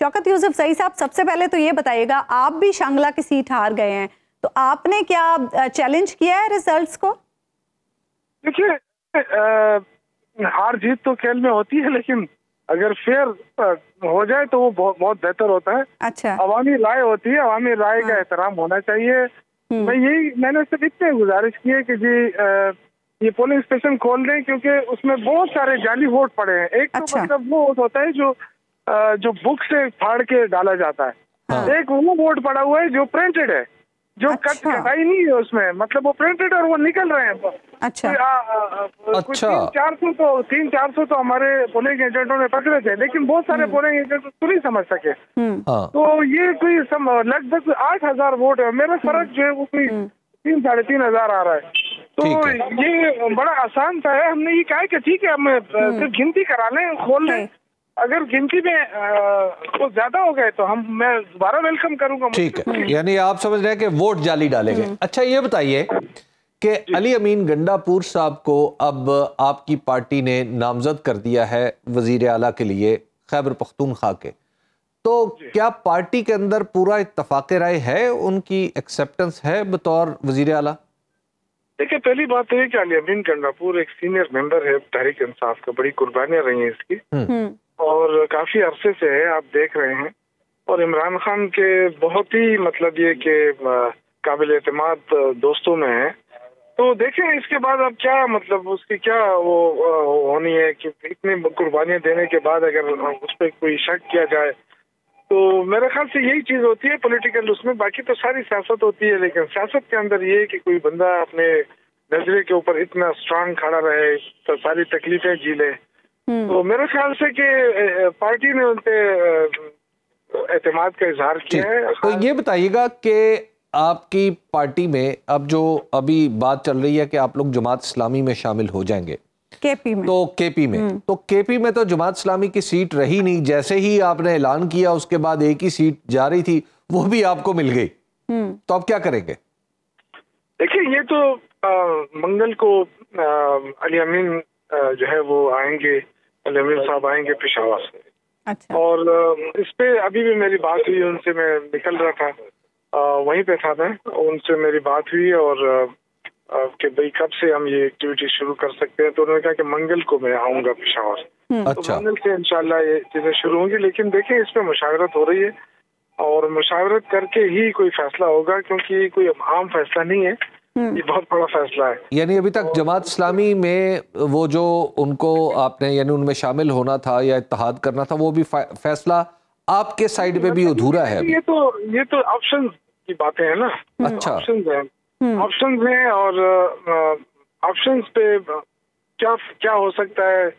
शौकत यूसुफजई साहब, सबसे पहले तो ये बताइएगा, आप भी शांगला की सीट हार गए हैं, तो आपने क्या चैलेंज किया है रिजल्ट्स को? देखिए, हार जीत तो खेल में होती है, लेकिन अगर फेयर हो जाए तो वो बहुत बेहतर होता है। अच्छा, अवामी राय होती है, अवामी राय का एहतराम होना चाहिए। मैंने सिर्फ इतने गुजारिश की है कि जी ये पोलिंग स्टेशन खोल दें, क्योंकि उसमें बहुत सारे जाली वोट पड़े हैं। एक तो मतलब वो वोट होता है जो बुक से फाड़ के डाला जाता है। एक वो वोट पड़ा हुआ है जो प्रिंटेड है, जो कटाई नहीं है उसमें, मतलब वो प्रिंटेड और वो निकल रहे हैं। अच्छा, 300-400 तो हमारे पोलिंग एजेंटों ने पकड़े थे, लेकिन बहुत सारे पोलिंग एजेंट तो नहीं समझ सके। तो ये कोई लगभग 8,000 वोट है, मेरा फर्क जो है वो कोई 3-3,500 आ रहा है। तो ये बड़ा आसान सा है। हमने ये कहा कि ठीक है, हम सिर्फ गिनती करा लें, खोल लें। अगर गिनती में वो ज्यादा हो गए तो मैं दोबारा वेलकम करूंगा। ठीक है, यानी आप समझ रहे हैं कि वोट जाली डालेंगे। अच्छा, ये बताइए कि अली अमीन गंडापुर साहब को अब आपकी पार्टी ने नामजद कर दिया है वजीर आला के लिए खैबर पख्तूनख्वा के, तो क्या पार्टी के अंदर पूरा इत्तफाक राय है, उनकी एक्सेप्टेंस है बतौर वजीर आला? देखिए, पहली बात तो ये कि अली अमीन गंडापुर एक सीनियर मेंबर है तहरीक इंसाफ का, बड़ी कुर्बानियां रही हैं इसकी और काफी अरसे से है, आप देख रहे हैं। और इमरान खान के बहुत ही मतलब ये कि काबिल एतमाद दोस्तों में है। तो देखें इसके बाद अब क्या मतलब उसकी क्या वो होनी है कि इतनी कुर्बानियां देने के बाद अगर उस पर कोई शक किया जाए, तो मेरे ख्याल से यही चीज होती है पॉलिटिकल उसमें। बाकी तो सारी सियासत होती है, लेकिन सियासत के अंदर ये है कि कोई बंदा अपने नजरे के ऊपर इतना स्ट्रांग खड़ा रहे, तो सारी तकलीफें झेले। तो मेरे ख्याल से कि पार्टी ने उनपे एतमाद का इजहार किया है। तो ये बताइएगा कि आपकी पार्टी में अब जो अभी बात चल रही है कि आप लोग जमात इस्लामी में शामिल हो जाएंगे केपी में, तो केपी में तो जमात इस्लामी की सीट रही नहीं, जैसे ही आपने ऐलान किया उसके बाद एक ही सीट जा रही थी, वो भी आपको मिल गई। तो आप क्या करेंगे? देखिए, ये तो मंगल को अली अमीन जो है वो आएंगे, अली अमीन साहब आएंगे पेशावर से। अच्छा। और इस पे अभी भी मेरी बात हुई उनसे, मैं निकल रहा था, वहीं पे था मैं, उनसे मेरी बात हुई और कि भाई कब से हम ये एक्टिविटी शुरू कर सकते हैं। तो उन्होंने कहा कि मंगल को मैं आऊंगा पेशावर। तो मंगल से इंशाल्लाह ये चीजें शुरू होंगी। लेकिन देखिए, इस पे मुशावरत हो रही है और मुशावरत करके ही कोई फैसला होगा, क्योंकि कोई आम फैसला नहीं है, ये बहुत बड़ा फैसला है। यानी अभी तक जमात इस्लामी में वो जो उनको आपने यानी उनमें शामिल होना था या इत्तेहाद करना था, वो भी फैसला आपके साइड पे भी अधूरा है अभी। ये तो ऑप्शन की बातें हैं ना। अच्छा, ऑप्शंस हैं और ऑप्शंस पे क्या हो सकता है,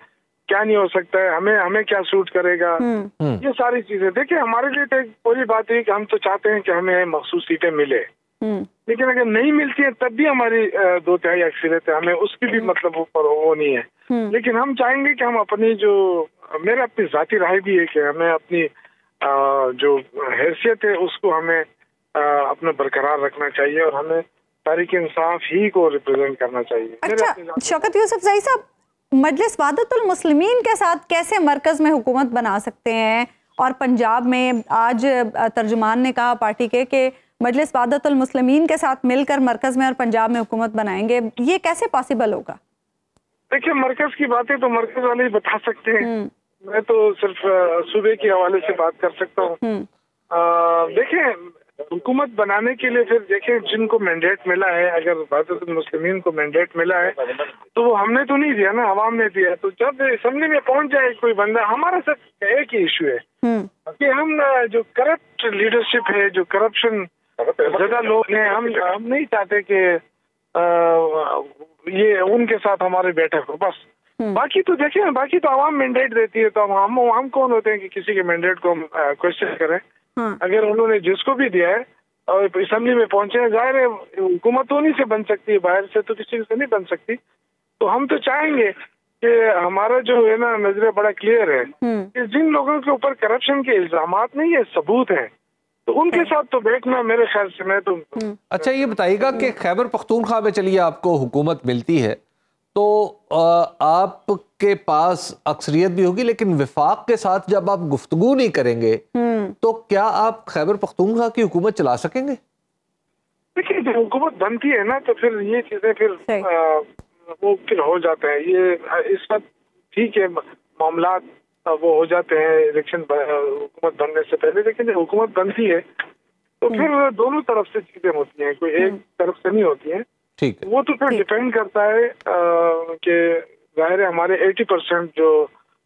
क्या नहीं हो सकता है, हमें क्या सूट करेगा, ये सारी चीजें। देखिए, हमारे लिए तो एक पूरी बात है कि हम तो चाहते हैं कि हमें मखसूस सीटें मिले, लेकिन अगर नहीं मिलती है तब भी हमारी 2/3 अक्सरियत है, हमें उसकी भी मतलब ऊपर वो नहीं है। लेकिन हम चाहेंगे कि हम अपनी मेरा अपनी जाती राय भी है कि हमें अपनी जो हैसियत है उसको हमें अपना बरकरार रखना चाहिए और हमें तहरीक इंसाफ ही को रिप्रेजेंट करना चाहिए। अच्छा, शौकत यूसुफजई साहब, मजलिस वादतुल मुस्लिमीन के साथ कैसे मरकज में हुकूमत बना सकते हैं? और पंजाब में आज तर्जुमान ने कहा पार्टी के कि मजलिस वादतुल मुस्लिमीन के साथ मिलकर मरकज में और पंजाब में हुकूमत बनाएंगे, ये कैसे पॉसिबल होगा? देखिए, मरकज की बातें तो मरकज वाले ही बता सकते हैं, मैं तो सिर्फ सूबे के हवाले से बात कर सकता हूँ। देखिए, हुकूमत बनाने के लिए फिर देखें जिनको मैंडेट मिला है, अगर वादतुल मुस्लिमीन को मैंडेट मिला है तो वो हमने तो नहीं दिया ना, अवाम ने दिया। तो जब असेंबली में पहुंच जाए कोई बंदा, हमारा सब एक ही इशू है कि हम जो करप्ट लीडरशिप है, जो करप्शन ज्यादा लोग हैं, हम नहीं चाहते कि ये उनके साथ हमारी बैठक हो बस। बाकी तो देखिए, बाकी तो अवाम मैंडेट देती है, तो हम कौन होते हैं कि किसी के मैंडेट को हम क्वेश्चन करें। अगर उन्होंने जिसको भी दिया है और असेंबली में पहुंचे हैं, जाहिर है हुकूमत तो उन्हीं से बन सकती है, बाहर से तो किसी से नहीं बन सकती। तो हम तो चाहेंगे कि हमारा जो है ना नजरिया बड़ा क्लियर है कि जिन लोगों के ऊपर करप्शन के इल्जामात नहीं है, सबूत है, तो उनके साथ तो बैठना मेरे ख्याल से मैं तो। अच्छा, ये बताइएगा कि खैबर पख्तूनख्वा में चलिए आपको हुकूमत मिलती है, तो आपके पास अक्सरियत भी होगी, लेकिन विफाक के साथ जब आप गुफ्तगू नहीं करेंगे तो क्या आप खैबर पख्तूनख्वा की हुकूमत चला सकेंगे? देखिए, जब हुकूमत बनती है ना तो फिर ये चीजें फिर वो फिर हो जाते हैं। ये इस वक्त ठीक है, मामला वो हो जाते हैं इलेक्शन हुकूमत बनने से पहले, लेकिन जब हुकूमत बनती है तो फिर दोनों तरफ से चीजें होती हैं, कोई एक तरफ से नहीं होती हैं। ठीक है, वो तो फिर डिपेंड करता है कि जाहिर है हमारे 80% जो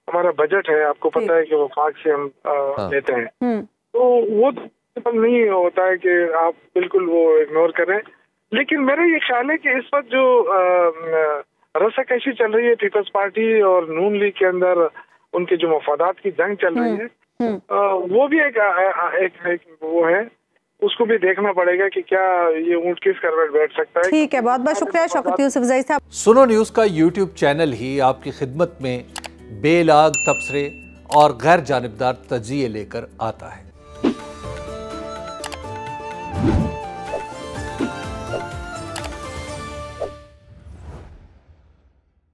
हमारा बजट है, आपको पता है कि वो वफाक से हम लेते हैं, तो वो तो नहीं होता है कि आप बिल्कुल वो इग्नोर करें। लेकिन मेरा ये ख्याल है कि इस वक्त जो रस्साकशी चल रही है पीपल्स पार्टी और नून लीग के अंदर, उनके जो मफादात की जंग चल रही है, वो भी एक वो है, उसको भी देखना पड़ेगा कि क्या ये ऊंट किस करवट बैठ सकता है। ठीक है, बहुत बहुत शुक्रिया शौकत यूसुफजई साहब। सुनो न्यूज़ का यूट्यूब चैनल ही आपकी खिदमत में बेलाग तबसरे और गैर जानिबदार तज्जिए लेकर आता है।